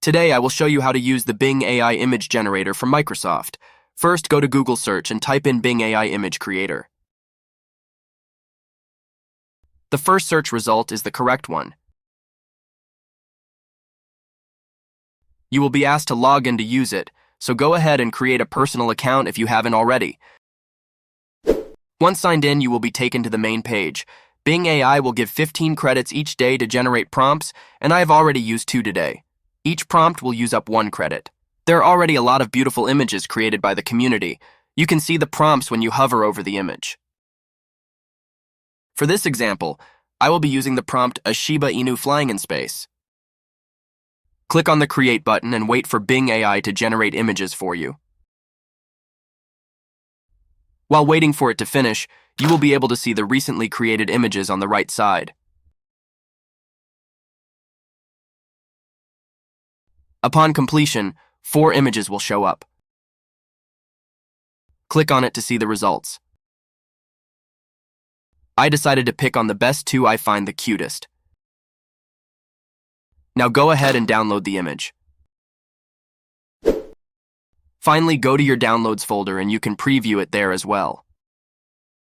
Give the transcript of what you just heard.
Today, I will show you how to use the Bing AI image generator from Microsoft. First, go to Google Search and type in Bing AI Image Creator. The first search result is the correct one. You will be asked to log in to use it, so go ahead and create a personal account if you haven't already. Once signed in, you will be taken to the main page. Bing AI will give 15 credits each day to generate prompts, and I have already used 2 today. Each prompt will use up 1 credit. There are already a lot of beautiful images created by the community. You can see the prompts when you hover over the image. For this example, I will be using the prompt "a Shiba Inu flying in space." Click on the Create button and wait for Bing AI to generate images for you. While waiting for it to finish, you will be able to see the recently created images on the right side. Upon completion, 4 images will show up. Click on it to see the results. I decided to pick on the best 2 I find the cutest. Now go ahead and download the image. Finally, go to your downloads folder and you can preview it there as well.